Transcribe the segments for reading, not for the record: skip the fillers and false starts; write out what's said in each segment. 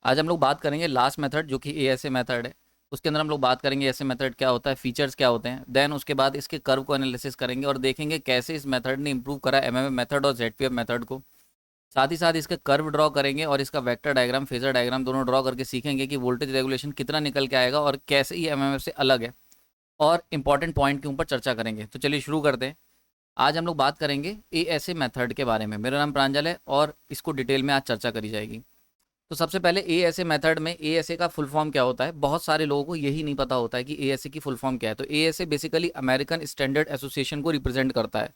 आज हम लोग बात करेंगे लास्ट मेथड जो कि एएसए मेथड है। उसके अंदर हम लोग बात करेंगे एएसए मेथड क्या होता है, फीचर्स क्या होते हैं, देन उसके बाद इसके कर्व को एनालिसिस करेंगे और देखेंगे कैसे इस मेथड ने इंप्रूव करा एमएमएफ मेथड और जेडपीएफ मेथड को। साथ ही साथ इसके कर्व ड्रॉ करेंगे और इसका वेक्टर डायग्राम, फेजर डायग्राम दोनों ड्रॉ करके सीखेंगे कि वोल्टेज रेगुलेशन कितना निकल के आएगा और कैसे ये एमएमएफ से अलग है, और इंपॉर्टेंट पॉइंट के ऊपर चर्चा करेंगे। तो चलिए शुरू करते हैं। आज हम लोग बात करेंगे एएसए मेथड के बारे में। मेरा नाम प्रांजल है और इसको डिटेल में आज चर्चा करी जाएगी। तो सबसे पहले एएसए मेथड में एएसए का फुल फॉर्म क्या होता है। बहुत सारे लोगों को यही नहीं पता होता है कि एएसए की फुल फॉर्म क्या है। तो ASA basically American standard association को रिप्रेजेंट करता है।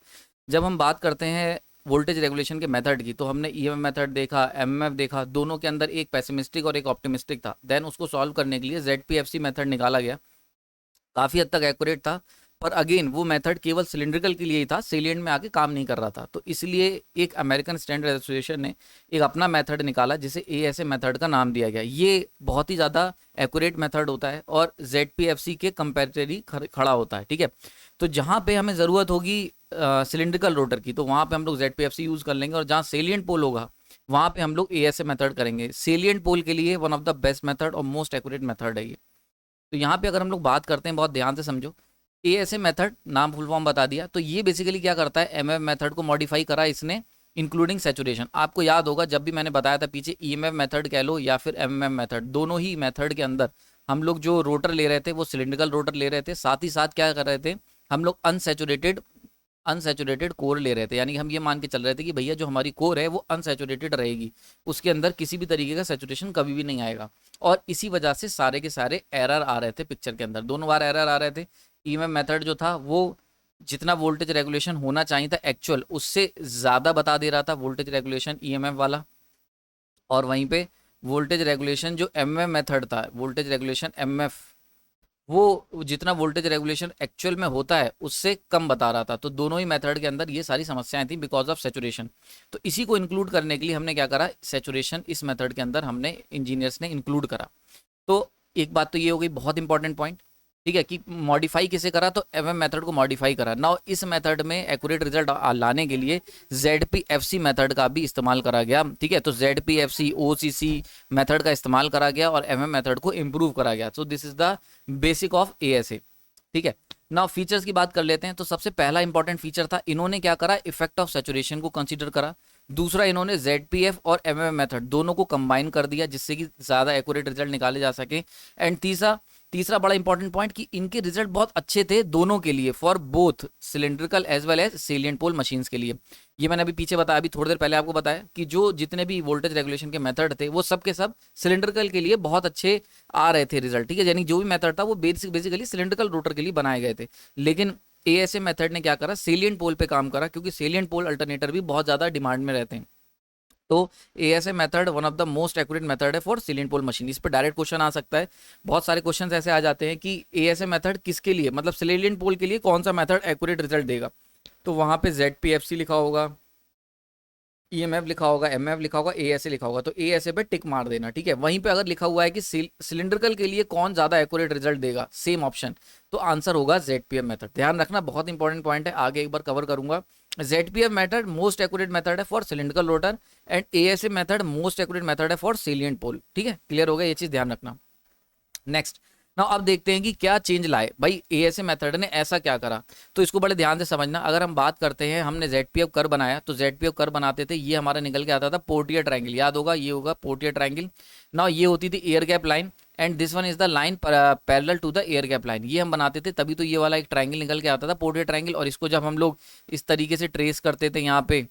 जब हम बात करते हैं वोल्टेज रेगुलेशन के मेथड की, तो हमने ईएमएफ मेथड देखा, एमएमएफ देखा, दोनों के अंदर एक पेसिमिस्टिक और एक ऑप्टिमिस्टिक था। देन उसको सॉल्व करने के लिए जेडपीएफसी मेथड निकाला गया, काफ़ी हद तक एक्यूरेट था, पर अगेन वो मेथड केवल सिलिंड्रिकल के लिए ही था, सेलिएंट में आके काम नहीं कर रहा था। तो इसलिए एक अमेरिकन स्टैंडर्ड एसोसिएशन ने एक अपना मेथड निकाला जिसे एएसए मेथड का नाम दिया गया। ये बहुत ही ज़्यादा एक्यूरेट मेथड होता है और जेडपीएफसी के कंपेरेटिवली खड़ा होता है। ठीक है, तो जहाँ पे हमें ज़रूरत होगी सिलिंड्रिकल रोटर की, तो वहाँ पे हम लोग जेडपीएफसी यूज़ कर लेंगे, और जहाँ सेलिएंट पोल होगा वहाँ पे हम लोग एएसए मेथड करेंगे। सेलिएंट पोल के लिए one of the best method और मोस्ट एक्यूरेट मेथड है ये। तो यहाँ पे अगर हम लोग बात करते हैं, बहुत ध्यान से समझो। एएसए मेथड नाम फुल फॉर्म बता दिया, तो ये बेसिकली क्या करता है, एमएफ मेथड को मॉडिफाई करा इसने, इंक्लूडिंग सैचुरेशन। आपको याद होगा जब भी मैंने बताया था पीछे, ईएमएफ मेथड कह लो या फिर एमएमएफ मेथड, दोनों ही मेथड के अंदर हम लोग जो रोटर ले रहे थे वो सिलिंड्रिकल रोटर ले रहे थे। साथ ही साथ क्या कर रहे थे, हम लोग अनसैचुरेटेड कोर ले रहे थे। यानी कि हम ये मान के चल रहे थे कि भैया जो हमारी कोर है वो अनसैचुरेटेड रहेगी, उसके अंदर किसी भी तरीके का सैचुरेशन कभी भी नहीं आएगा। और इसी वजह से सारे के सारे एरर आ रहे थे पिक्चर के अंदर, दोनों बार एरर आ रहे थे। ईएमएफ मेथड जो था वो जितना वोल्टेज रेगुलेशन होना चाहिए था एक्चुअल, उससे ज़्यादा बता दे रहा था वोल्टेज रेगुलेशन ईएमएफ वाला। और वहीं पे वोल्टेज रेगुलेशन जो एमएफ मेथड था, वोल्टेज रेगुलेशन एमएफ, वो जितना वोल्टेज रेगुलेशन एक्चुअल में होता है उससे कम बता रहा था। तो दोनों ही मेथड के अंदर ये सारी समस्याएं थी बिकॉज ऑफ सैचुरेशन। तो इसी को इंक्लूड करने के लिए हमने क्या करा, सैचुरेशन इस मेथड के अंदर हमने इंजीनियर्स ने इंक्लूड करा। तो एक बात तो ये हो गई, बहुत इंपॉर्टेंट पॉइंट। ठीक है, कि मॉडिफाई किसे करा, तो एमएम मेथड को मॉडिफाई करा। नाउ इस मेथड में एक्यूरेट रिजल्ट लाने के लिए जेडपीएफसी मेथड का भी इस्तेमाल करा गया। ठीक है, तो जेडपीएफसी ओसीसी मेथड का इस्तेमाल करा गया और एमएम मेथड को इम्प्रूव करा गया। So this is the basic of ASA. ठीक है, नाउ फीचर्स की बात कर लेते हैं। तो सबसे पहला इंपॉर्टेंट फीचर था, इन्होंने क्या करा, इफेक्ट ऑफ सैचुरेशन को कंसीडर करा। दूसरा, इन्होंने जेडपीएफ और एमएम मेथड दोनों को कंबाइन कर दिया जिससे कि ज़्यादा एक्यूरेट रिजल्ट निकाले जा सके। एंड तीसरा बड़ा इंपॉर्टेंट पॉइंट कि इनके रिजल्ट बहुत अच्छे थे दोनों के लिए, for both cylindrical as well as salient pole machines के लिए। ये मैंने अभी पीछे बताया, अभी थोड़ी देर पहले आपको बताया कि जो जितने भी वोल्टेज रेगुलेशन के मेथड थे वो सब के सब सिलिंड्रिकल के लिए बहुत अच्छे आ रहे थे रिजल्ट। ठीक है, यानी जो भी मेथड था वो बेसिकली सिलिंड्रिकल रोटर के लिए बनाए गए थे। लेकिन एएसए मेथड ने क्या करा, सेलिएंट पोल पे काम करा, क्योंकि सेलिएंट पोल अल्टरनेटर भी बहुत ज़्यादा डिमांड में रहते हैं। तो ASA method one of the most accurate method है फॉर सिलिंड पोल मशीन। इस पर डायरेक्ट क्वेश्चन आ सकता है, बहुत सारे क्वेश्चन ऐसे आ जाते हैं कि एएसए मेथड किसके लिए, मतलब सिलिंड पोल के लिए कौन सा मेथड एक्यूरेट रिजल्ट देगा। तो वहाँ पे जेडपीएफसी लिखा होगा, ईएमएफ लिखा होगा, एमएफ लिखा होगा, एएसए लिखा होगा, तो एएसए पे टिक मार देना। ठीक है, वहीं पे अगर लिखा हुआ है कि सिलिंड्रिकल के लिए कौन ज़्यादा एक्यूरेट रिजल्ट देगा, सेम ऑप्शन, तो आंसर होगा जेडपीएफ मेथड। ध्यान रखना, बहुत इंपॉर्टेंट पॉइंट है, आगे एक बार कवर करूंगा। जेडपीएफ मेथड मोस्ट एक्यूरेट मेथड है for cylindrical rotor and ASA method most accurate method है फॉर सेलिएंट पोल। ठीक है, क्लियर हो गया, ये चीज़ ध्यान रखना। नेक्स्ट, नाउ अब देखते हैं कि क्या चेंज लाए भाई एएसए मेथड ने, ऐसा क्या करा। तो इसको बड़े ध्यान से समझना। अगर हम बात करते हैं, हमने जेडपीएफ कर बनाया, तो जेडपीएफ कर बनाते थे, ये हमारा निकल के आता था पोर्टियर ट्रायंगल, याद होगा, ये होगा पोर्टियर ट्रायंगल। नाउ ये होती थी air gap line and this one is the line parallel to the air gap line. ये हम बनाते थे, तभी तो ये वाला एक ट्रायंगल निकल के आता था, पोर्टियर ट्रायंगल। और इसको जब हम लोग इस तरीके से ट्रेस करते थे यहाँ पे,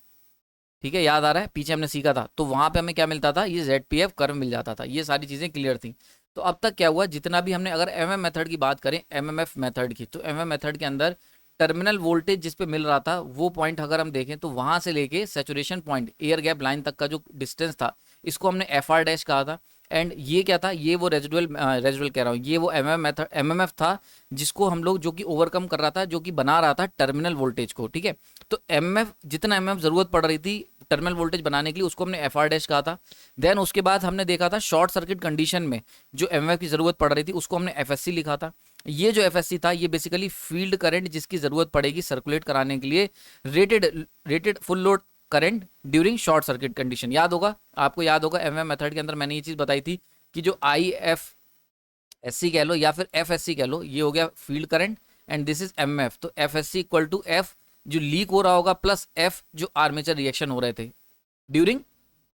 ठीक है, याद आ रहा है, पीछे हमने सीखा था, तो वहां पे हमें क्या मिलता था, ये जेडपीएफ कर्व मिल जाता था। ये सारी चीजें क्लियर थी। तो अब तक क्या हुआ, जितना भी हमने, अगर एमएम मेथड की बात करें, एमएमएफ मेथड की, तो एमएम मेथड के अंदर टर्मिनल वोल्टेज जिस पे मिल रहा था वो पॉइंट अगर हम देखें, तो वहां से लेके saturation point air gap line तक का जो डिस्टेंस था, इसको हमने एफ आर डैश कहा था। एंड ये क्या था, ये वो रेजिडुअल कह रहा हूँ, ये वो एमएमएफ था जिसको हम लोग, जो कि ओवरकम कर रहा था, जो कि बना रहा था टर्मिनल वोल्टेज को। ठीक है, तो एमएफ, जितना एमएफ जरूरत पड़ रही थी टर्मिनल वोल्टेज बनाने के लिए, उसको हमने एफ आर डैश कहा था। देन उसके बाद हमने देखा था शॉर्ट सर्किट कंडीशन में जो एमएफ की जरूरत पड़ रही थी, उसको हमने एफएससी लिखा था। ये जो एफएससी था, ये बेसिकली फील्ड करंट जिसकी जरूरत पड़ेगी सर्कुलेट कराने के लिए rated full load current during short circuit condition. याद होगा, आपको याद होगा एमएम मेथड के अंदर मैंने ये चीज़ बताई थी कि जो IFSC कह लो या फिर FSC कह लो, ये हो गया field current and this is MF। तो FSC इक्वल टू F जो लीक हो रहा होगा प्लस F जो आर्मेचर रिएक्शन हो रहे थे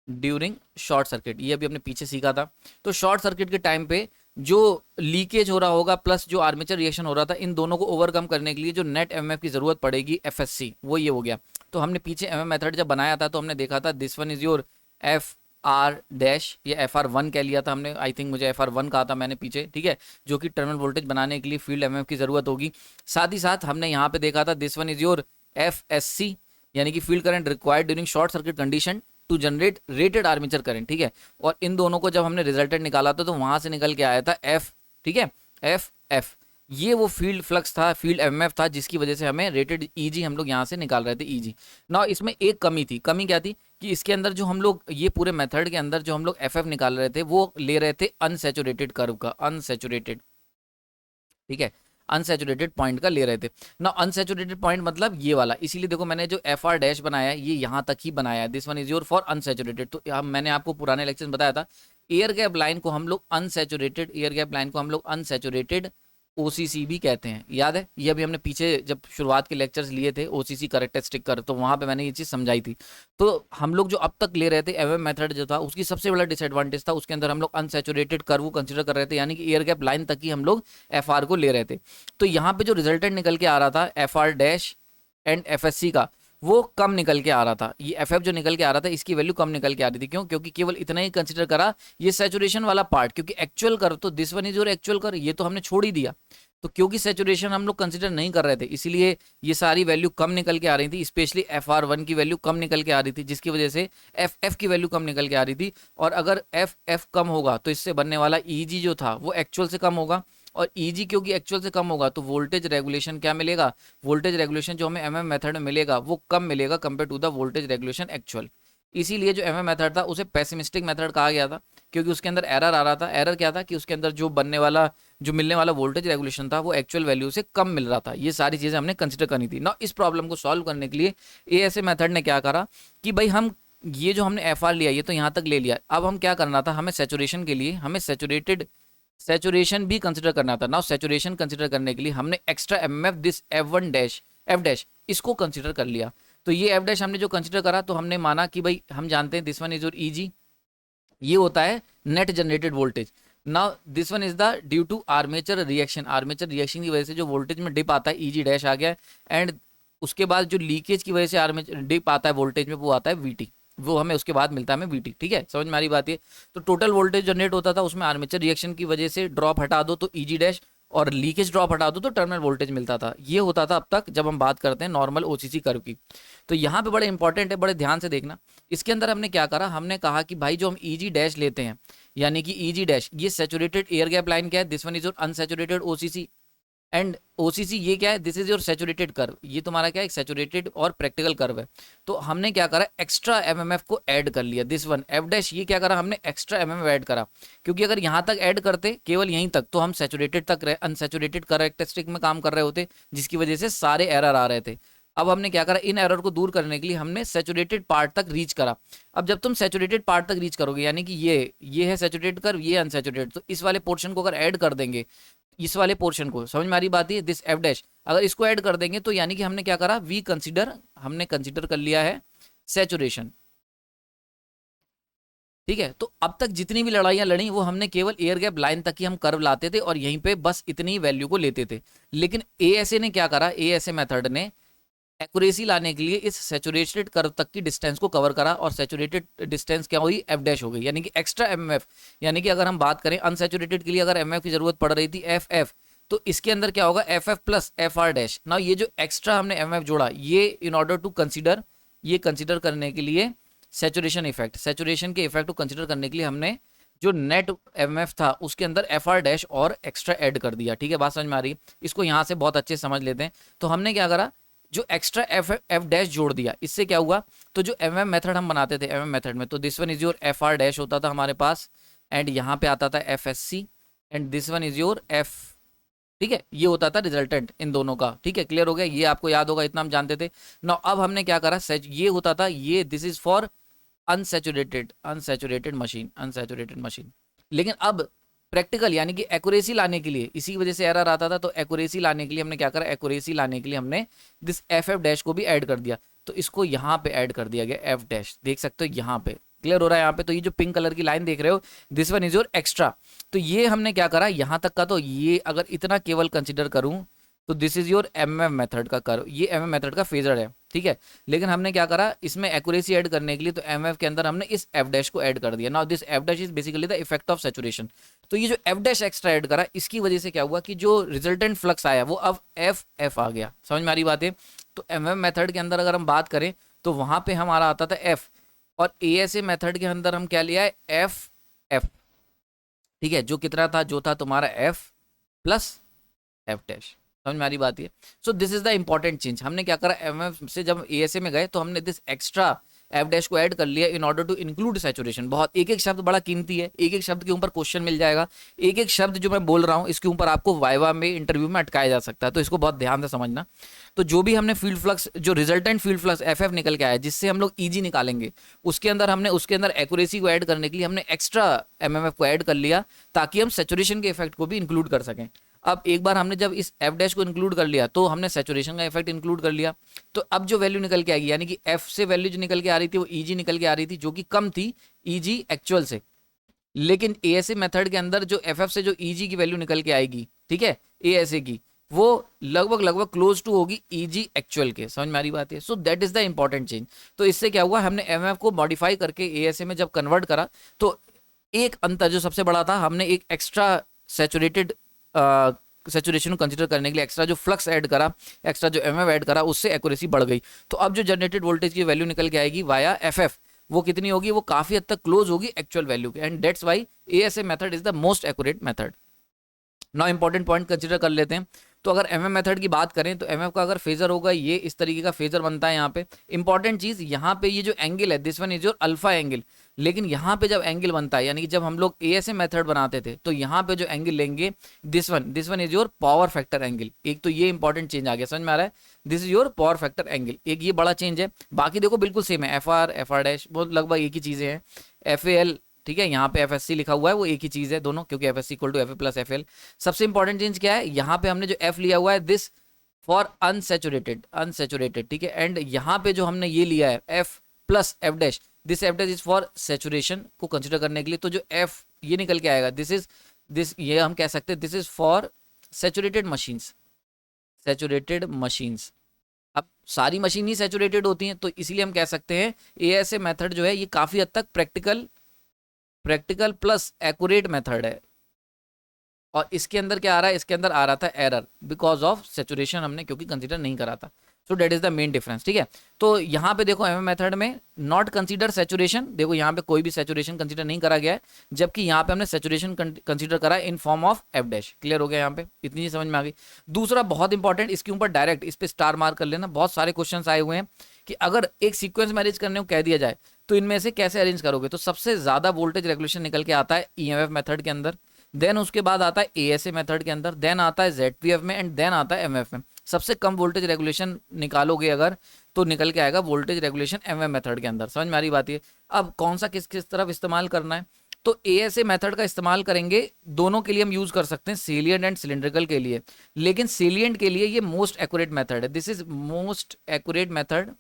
ड्यूरिंग शॉर्ट सर्किट। ये अभी अपने पीछे सीखा था। तो शॉर्ट सर्किट के टाइम पे जो लीकेज हो रहा होगा प्लस जो आर्मेचर रिएक्शन हो रहा था, इन दोनों को ओवरकम करने के लिए जो नेट MF की जरूरत पड़ेगी FSC, वो ये हो गया। तो हमने पीछे MM मेथड जब बनाया था तो हमने देखा था this one is your FR dash, ये FR1 कह लिया था हमने, आई थिंक मुझे FR1 कहा था मैंने पीछे, ठीक है, जो कि टर्मिनल वोल्टेज बनाने के लिए फील्ड MF की जरूरत होगी। साथ ही साथ हमने यहाँ पे देखा था this one is your FSC, यानी कि field current required during short circuit condition to generate rated armature current, ठीक है। और इन दोनों को जब हमने रिजल्टेंट निकाला था तो वहां से निकल के आया था F, ठीक है, FF, ये वो फील्ड फ्लक्स था, फील्ड MF था, जिसकी वजह से हमें रेटेड EG हम लोग यहाँ से निकाल रहे थे EG। ना इसमें एक कमी थी, कमी क्या थी कि इसके अंदर जो हम लोग ये पूरे मेथड के अंदर जो हम लोग FF निकाल रहे थे वो ले रहे थे अनसैचुरेटेड कर्व का, अनसैचुरेटेड, ठीक है, अनसैचुरेटेड पॉइंट का ले रहे थे ना। अनसैचुरेटेड पॉइंट मतलब ये वाला, इसीलिए देखो मैंने जो FR डैश बनाया है ये यहाँ तक ही बनाया है, this one is your for unsaturated. तो मैंने आपको पुराने लेक्चर में बताया था एयर गैप लाइन को हम लोग अनसैचुरेटेड, एयर गैप लाइन को हम लोग अनसैचुरेटेड OCC भी कहते हैं, याद है। ये अभी हमने पीछे जब शुरुआत के लेक्चर्स लिए थे OCC करेक्टरिस्टिक कर, तो वहां पे मैंने ये चीज समझाई थी। तो हम लोग जो अब तक ले रहे थे MM मेथड जो था उसकी सबसे बड़ा डिसएडवांटेज था, उसके अंदर हम लोग अनसैचुरेटेड कर्व कंसिडर कर रहे थे, यानी कि एयर गैप लाइन तक ही हम लोग FR को ले रहे थे। तो यहाँ पे जो रिजल्टेंट निकल के आ रहा था FR डैश एंड FSC का, वो कम निकल के आ रहा था। ये FF जो निकल के आ रहा था इसकी वैल्यू कम निकल के आ रही थी, क्यों? क्योंकि केवल इतना ही कंसिडर करा ये सैचुरेशन वाला पार्ट, क्योंकि एक्चुअल कर तो this one is your actual कर, ये तो हमने छोड़ ही दिया। तो क्योंकि सैचुरेशन हम लोग कंसिडर नहीं कर रहे थे, इसीलिए ये सारी वैल्यू कम निकल के आ रही थी, स्पेशली FR1 की वैल्यू कम निकल के आ रही थी, जिसकी वजह से FF की वैल्यू कम निकल के आ रही थी। और अगर FF कम होगा तो इससे बनने वाला EG जो था वो एक्चुअल से कम होगा, और EG क्योंकि एक्चुअल से कम होगा तो वोल्टेज रेगुलेशन क्या मिलेगा, वोल्टेज रेगुलेशन जो हमें MM मेथड में मिलेगा वो कम मिलेगा compare to the voltage regulation actual. इसीलिए जो MM मेथड था उसे पेसिमिस्टिक मेथड कहा गया था, क्योंकि उसके अंदर एरर आ रहा था। एरर क्या था कि उसके अंदर जो मिलने वाला वोल्टेज रेगुलेशन था वो एक्चुअल वैल्यू से कम मिल रहा था। ये सारी चीजें हमने कंसिडर करनी थी ना। इस प्रॉब्लम को सॉल्व करने के लिए ASA मेथड ने क्या करा कि भाई हम ये जो हमने FR लिया ये तो यहाँ तक ले लिया, अब हम क्या करना था, हमें सैचुरेशन के लिए हमें सैचुरेशन भी कंसिडर करना था ना। सैचुरेशन कंसिडर करने के लिए हमने extra MF this F1 dash F dash इसको कंसिडर कर लिया। तो ये F डैश हमने जो कंसिडर करा तो हमने माना कि भाई हम जानते हैं this one is your EG, ये होता है net generated voltage. Now this one is the due to armature reaction, armature reaction की वजह से जो वोल्टेज में डिप आता है EG डैश आ गया, एंड उसके बाद जो लीकेज की वजह से आर्मेचर डिप आता है वोल्टेज में वो आता है VT, वो हमें उसके बाद मिलता है हमें VT, ठीक है, समझ में आ रही बात ये। तो टोटल वोल्टेज जनरेट होता था उसमें आर्मेचर रिएक्शन की वजह से ड्रॉप हटा दो तो EG डैश, और लीकेज ड्रॉप हटा दो तो टर्मिनल वोल्टेज मिलता था। ये होता था अब तक जब हम बात करते हैं नॉर्मल OCC कर्व की। तो यहाँ पे बड़े इंपॉर्टेंट है, बड़े ध्यान से देखना। इसके अंदर हमने क्या करा, हमने कहा कि भाई जो हम EG डैश लेते हैं, यानी कि EG डैश ये सैचुरेटेड एयर गैप लाइन क्या है, this one is your unsaturated OCC, and OCC ये क्या है, this is your saturated curve, ये तुम्हारा क्या है, एक सैचुरेटेड और प्रैक्टिकल कर्व है। तो हमने क्या करा, एक्स्ट्रा MMF को ऐड कर लिया, दिस वन F डैश ये क्या करा हमने एक्स्ट्रा MMF ऐड करा, क्योंकि अगर यहाँ तक ऐड करते केवल यहीं तक तो हम सैचुरेटेड तक अनसैचुरेटेड कैरेक्टरिस्टिक में काम कर रहे होते, जिसकी वजह से सारे एरर आ रहे थे। अब हमने क्या करा, इन एरर को दूर करने के लिए हमने सैचुरेटेड पार्ट तक रीच करा। अब जब तुम सैचुरेटेड पार्ट तक रीच करोगे, यानी कि ये है सैचुरेटेड कर्व, ये अनसैचुरेटेड, तो इस वाले पोर्शन को अगर ऐड कर देंगे, इस वाले पोर्शन को, समझ में आ रही बात है, दिस F डैश अगर इसको ऐड कर देंगे तो यानी कि हमने क्या करा, हमने कंसीडर कर लिया है सैचुरेशन, ठीक है। तो अब तक जितनी भी लड़ाइयां लड़ी वो हमने केवल एयर गैप लाइन तक ही हम कर्व लाते थे और यहीं पे बस इतनी वैल्यू को लेते थे। लेकिन ASA ने क्या करा, ASA मेथड ने एक्यूरेसी लाने के लिए इस सैचुरेटेड कर्व तक की डिस्टेंस को कवर करा, और सैचुरेटेड डिस्टेंस क्या हुई, F डैश हो गई, यानी कि एक्स्ट्रा MF। यानी कि अगर हम बात करें अनसैचुरेटेड के लिए अगर MF की जरूरत पड़ रही थी FF, तो इसके अंदर क्या होगा FF प्लस FR डैश। ना ये जो एक्स्ट्रा हमने MF जोड़ा ये इन ऑर्डर टू कंसिडर, ये कंसिडर करने के लिए सैचुरेशन इफेक्ट, सैचुरेशन के इफेक्ट को कंसिडर करने के लिए हमने जो नेट MF था उसके अंदर FR डैश और एक्स्ट्रा ऐड कर दिया, ठीक है, बात समझ में आ रही। इसको यहाँ से बहुत अच्छे समझ लेते हैं। तो हमने क्या करा, जो एक्स्ट्रा F डैश जोड़ दिया, इससे क्या हुआ, तो जो MM मेथड हम बनाते थे MM मेथड में, तो this one is your FR dash होता था हमारे पास, एंड यहाँ पे आता था FSC, and this one is your F, ठीक है, ये होता था रिजल्टेंट इन दोनों का। ठीक है, क्लियर हो गया, ये आपको याद होगा, इतना हम जानते थे ना। अब हमने क्या करा, ये होता था ये, this is for unsaturated machine. लेकिन अब प्रैक्टिकल यानी कि एक्यूरेसी लाने के लिए, इसी वजह से एरर आता था, तो एक्यूरेसी लाने के लिए हमने क्या करा, एक्यूरेसी लाने के लिए हमने दिस एफ एफ डैश को भी ऐड कर दिया। तो इसको यहाँ पे ऐड कर दिया गया एफ डैश, देख सकते हो यहाँ पे, क्लियर हो रहा है यहाँ पे। तो ये जो पिंक कलर की लाइन देख रहे हो, this one is your extra. तो ये हमने क्या करा यहाँ तक का, तो ये अगर इतना केवल कंसिडर करूं तो this is your MF method का कर्व, ये एमएफ मेथड का फेजर है। ठीक है, लेकिन हमने क्या करा, इसमें एक्यूरेसी ऐड करने के लिए तो एमएफ के अंदर हमने इस एफ डैश को ऐड कर दिया। Now this F dash is basically the effect of saturation. तो ये जो एफ डैश एक्स्ट्रा ऐड करा, इसकी वजह से क्या हुआ कि जो रिजल्टेंट फ्लक्स आया वो अब एफ एफ आ गया। समझ में आ रही बात है। तो एमएफ मेथड के अंदर अगर हम बात करें तो वहां पे हमारा आता था एफ, और एएसए मेथड के अंदर हम क्या लिया है, एफ एफ। ठीक है, जो कितना था, जो था तुम्हारा एफ प्लस एफ डैश। समझ में आ रही बात है। So this is the important change. हमने क्या करा, एमएफ से जब एएसए में गए तो हमने दिस एक्स्ट्रा एफ डैश को ऐड कर लिया in order to include saturation. बहुत एक एक शब्द बड़ा कीमती है, एक एक शब्द के ऊपर क्वेश्चन मिल जाएगा, एक एक शब्द जो मैं बोल रहा हूँ इसके ऊपर आपको वाइवा में, इंटरव्यू में अटकाया जा सकता है, तो इसको बहुत ध्यान से समझना। तो जो भी हमने फील्ड फ्लक्स, जो resultant field flux F F निकल के आया, जिससे हम लोग ईजी निकालेंगे, उसके अंदर हमने उसके अंदर एक्यूरेसी को ऐड करने के लिए हमने एक्स्ट्रा एमएमएफ को ऐड कर लिया, ताकि हम सैचुरेशन के इफेक्ट को भी इंक्लूड कर सकें। अब एक बार हमने जब इस एफ डैश को इंक्लूड कर लिया तो हमने सैचुरेशन का इफेक्ट इंक्लूड कर लिया। तो अब जो वैल्यू निकल के आएगी, यानी कि एफ से वैल्यू जो निकल के आ रही थी वो ईजी निकल के आ रही थी, जो कि कम थी ईजी एक्चुअल से। लेकिन एएसए मेथड के अंदर जो एफ एफ से जो ईजी की वैल्यू निकल के आएगी, ठीक है, एएसए की, वो लगभग क्लोज टू होगी ईजी एक्चुअल के। समझ में आ रही बात है। So that is the important change. तो इससे क्या हुआ, हमने एमएफ को मॉडिफाई करके एएसए में जब कन्वर्ट करा, तो एक अंतर जो सबसे बड़ा था, हमने एक एक्स्ट्रा सैचुरेशन को कंसीडर करने के लिए एक्स्ट्रा जो फ्लक्स ऐड करा, एक्स्ट्रा जो एमएफ ऐड करा, उससे एक्यूरेसी बढ़ गई। तो अब जो जनरेटेड वोल्टेज की वैल्यू निकल के आएगी वाया एफएफ, वो कितनी होगी, वो काफी हद तक क्लोज होगी एक्चुअल वैल्यू के। And that's why ASA method is the most accurate method. Now important point consider कर लेते हैं। तो अगर एमएफ मेथड की बात करें तो एमएफ का अगर फेजर होगा, ये इस तरीके का फेजर बनता है। यहाँ पे इंपॉर्टेंट चीज, यहाँ पे ये जो एंगल है, this one is your alpha angle. लेकिन यहाँ पे जब एंगल बनता है, यानी कि जब हम लोग एएसए मेथड बनाते थे, तो यहाँ पे जो एंगल लेंगे, this one is your power factor angle. एक तो ये इंपॉर्टेंट चेंज आ गया, समझ में आ रहा है। This is your power factor angle, एक ये बड़ा चेंज है। बाकी देखो बिल्कुल सेम है, एफ आर डैश बहुत लगभग एक ही चीजें हैं। एफ एल, ठीक है, यहाँ पे एफ एस सी लिखा हुआ है, वो एक ही चीज है दोनों, क्योंकि F S C equal to F A plus F L. सबसे इंपॉर्टेंट चेंज क्या है, यहाँ पे हमने जो एफ लिया हुआ है, दिस फॉर अनसेचुरेटेड, ठीक है। एंड यहाँ पे जो हमने ये लिया है F plus F dash, this F dash is for saturation को कंसिडर करने के लिए। तो जो एफ ये निकल के आएगा, दिस ये हम कह सकते हैं this is for saturated machines. अब सारी मशीन ही सैचुरेटेड होती हैं, तो इसीलिए हम कह सकते हैं एएसए मेथड जो है ये काफी हद तक प्रैक्टिकल प्लस एक्यूरेट मेथड है। और इसके अंदर क्या आ रहा है, इसके अंदर आ रहा था एरर बिकॉज ऑफ सैचुरेशन, हमने क्योंकि कंसीडर नहीं करा था। So that is the main difference, ठीक है। तो यहाँ पे देखो एमएफ मेथड में नॉट कंसीडर सैचुरेशन, देखो यहाँ पे कोई भी सैचुरेशन कंसीडर नहीं करा गया है, जबकि यहाँ पे हमने सैचुरेशन कंसीडर करा in form of F dash. Clear हो गया यहाँ पे, इतनी चीज समझ में आ गई। दूसरा बहुत इंपॉर्टेंट, इसके ऊपर डायरेक्ट इस पे स्टार मार्क कर लेना, बहुत सारे क्वेश्चन आए हुए हैं कि अगर एक सीक्वेंस में अरेंज करने को कह दिया जाए तो इनमें से कैसे अरेंज करोगे। तो सबसे ज्यादा वोल्टेज रेगुलेशन निकल के आता है ईएमएफ मेथड के अंदर, देन उसके बाद आता है एएसए मेथड के अंदर, देन आता है जेडपीएफ में, एंड देन आता है एमएफ में। सबसे कम वोल्टेज रेगुलेशन निकालोगे अगर, तो निकल के आएगा वोल्टेज रेगुलेशन एमएफ मेथड के अंदर। समझ में आ रही बात है। अब कौन सा किस किस तरफ इस्तेमाल करना है, तो एएसए मेथड का इस्तेमाल करेंगे, दोनों के लिए हम यूज कर सकते हैं, सेलिएंट एंड सिलिंड्रिकल के लिए। लेकिन सेलिएंट के लिए ये मोस्ट एक्यूरेट मेथड है, this is most accurate method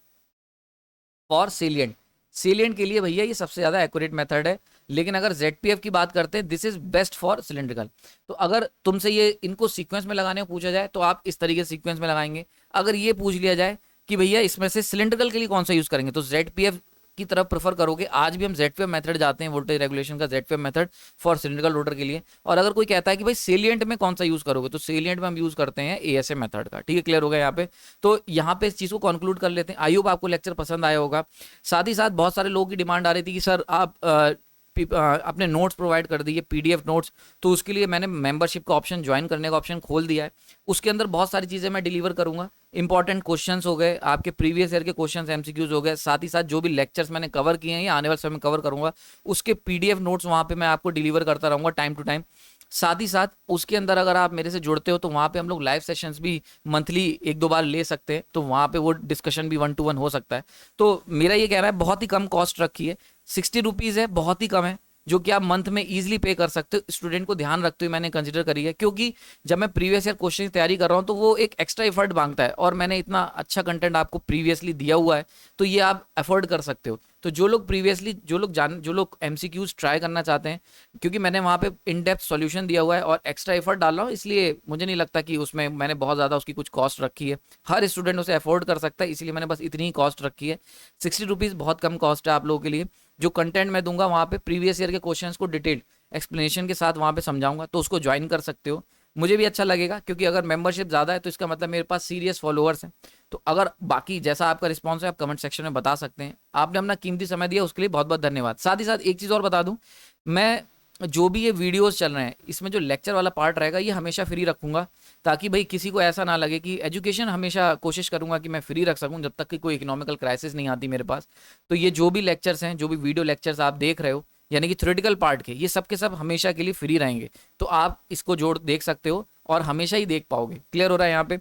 for salient के लिए भैया ये सबसे ज्यादा एक्यूरेट मेथड है। लेकिन अगर ZPF की बात करते हैं, this is best for cylindrical. तो अगर तुमसे ये इनको सीक्वेंस में लगाने को पूछा जाए तो आप इस तरीके से सीक्वेंस में लगाएंगे। अगर ये पूछ लिया जाए कि भैया इसमें से सिलिंड्रिकल के लिए कौन सा यूज करेंगे, तो ZPF की तरफ प्रेफर करोगे। आज भी हम ZPF मेथड जाते हैं, वोल्टेज रेगुलेशन का ZPF method for cylindrical rotor के लिए। और अगर कोई कहता है कि भाई सेलिएंट में कौन सा यूज करोगे, तो सेलिएंट में हम यूज करते हैं एएसए मेथड का। ठीक है, क्लियर हो गया यहाँ पे। तो यहाँ पे इस चीज को कंक्लूड कर लेते हैं। आई होप आपको लेक्चर पसंद आया होगा। साथ ही साथ बहुत सारे लोगों की डिमांड आ रही थी कि सर आप अपने नोट्स प्रोवाइड कर दिए, पीडीएफ नोट्स। तो उसके लिए मैंने मेंबरशिप का ऑप्शन, ज्वाइन करने का ऑप्शन खोल दिया है। उसके अंदर बहुत सारी चीज़ें मैं डिलीवर करूंगा। इंपॉर्टेंट क्वेश्चंस हो गए, आपके प्रीवियस ईयर के क्वेश्चंस, एमसीक्यूज हो गए, साथ ही साथ जो भी लेक्चर्स मैंने कवर किए हैं या आने वाले समय में कवर करूंगा, उसके पीडीएफ नोट्स वहाँ पे मैं आपको डिलीवर करता रहूंगा टाइम टू टाइम। साथ ही साथ उसके अंदर अगर आप मेरे से जुड़ते हो तो वहाँ पे हम लोग लाइव सेशंस भी मंथली 1-2 बार ले सकते हैं, तो वहाँ पे वो डिस्कशन भी 1-to-1 हो सकता है। तो मेरा ये कहना है बहुत ही कम कॉस्ट रखी है, 60 रुपीज़ है, बहुत ही कम है, जो कि आप मंथ में इजीली पे कर सकते हो। स्टूडेंट को ध्यान रखते हुए मैंने कंसिडर करी है, क्योंकि जब मैं प्रीवियस ईयर क्वेश्चन की तैयारी कर रहा हूँ तो वो एक एक्स्ट्रा एफर्ट मांगता है, और मैंने इतना अच्छा कंटेंट आपको प्रीवियसली दिया हुआ है, तो ये आप अफोर्ड कर सकते हो। तो जो लोग प्रीवियसली जो लोग एमसीक्यूज ट्राई करना चाहते हैं, क्योंकि मैंने वहाँ पे इन डेप्थ सॉल्यूशन दिया हुआ है और एक्स्ट्रा एफर्ट डाल रहा हूँ, इसलिए मुझे नहीं लगता कि उसमें मैंने बहुत ज़्यादा उसकी कुछ कॉस्ट रखी है। हर स्टूडेंट उसे अफोर्ड कर सकता है, इसलिए मैंने बस इतनी ही कॉस्ट रखी है। 60 रुपीज़ बहुत कम कॉस्ट है आप लोगों के लिए। जो कंटेंट मैं दूंगा वहाँ पे प्रीवियस ईयर के क्वेश्चंस को डिटेल एक्सप्लेनेशन के साथ वहाँ पे समझाऊंगा, तो उसको ज्वाइन कर सकते हो। मुझे भी अच्छा लगेगा, क्योंकि अगर मेंबरशिप ज़्यादा है तो इसका मतलब मेरे पास सीरियस फॉलोअर्स हैं। तो अगर बाकी जैसा आपका रिस्पॉन्स है आप कमेंट सेक्शन में बता सकते हैं। आपने अपना कीमती समय दिया उसके लिए बहुत बहुत धन्यवाद। साथ ही साथ एक चीज़ और बता दूं, मैं जो भी ये वीडियोस चल रहे हैं इसमें जो लेक्चर वाला पार्ट रहेगा ये हमेशा फ्री रखूंगा, ताकि भाई किसी को ऐसा ना लगे कि एजुकेशन हमेशा कोशिश करूंगा कि मैं फ्री रख सकूं जब तक कि कोई इकोनॉमिकल क्राइसिस नहीं आती मेरे पास। तो ये जो भी लेक्चर्स हैं, जो भी वीडियो लेक्चर्स आप देख रहे हो, यानी कि थ्योरेटिकल पार्ट के, ये सब के सब हमेशा के लिए फ्री रहेंगे। तो आप इसको जोड़ देख सकते हो और हमेशा ही देख पाओगे। क्लियर हो रहा है यहाँ पे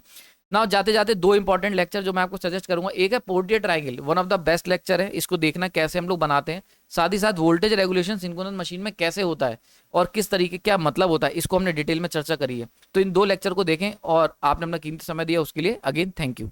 ना? जाते जाते दो इंपॉर्टेंट लेक्चर जो मैं आपको सजेस्ट करूंगा, एक है पोर्टियर triangle, one of the best lecture है, इसको देखना कैसे हम लोग बनाते हैं। साथ ही साथ वोल्टेज रेगुलेशन सिंक्रोनस मशीन में कैसे होता है और किस तरीके क्या मतलब होता है, इसको हमने डिटेल में चर्चा करी है। तो इन दो लेक्चर को देखें, और आपने अपना कीमती समय दिया उसके लिए अगेन थैंक यू।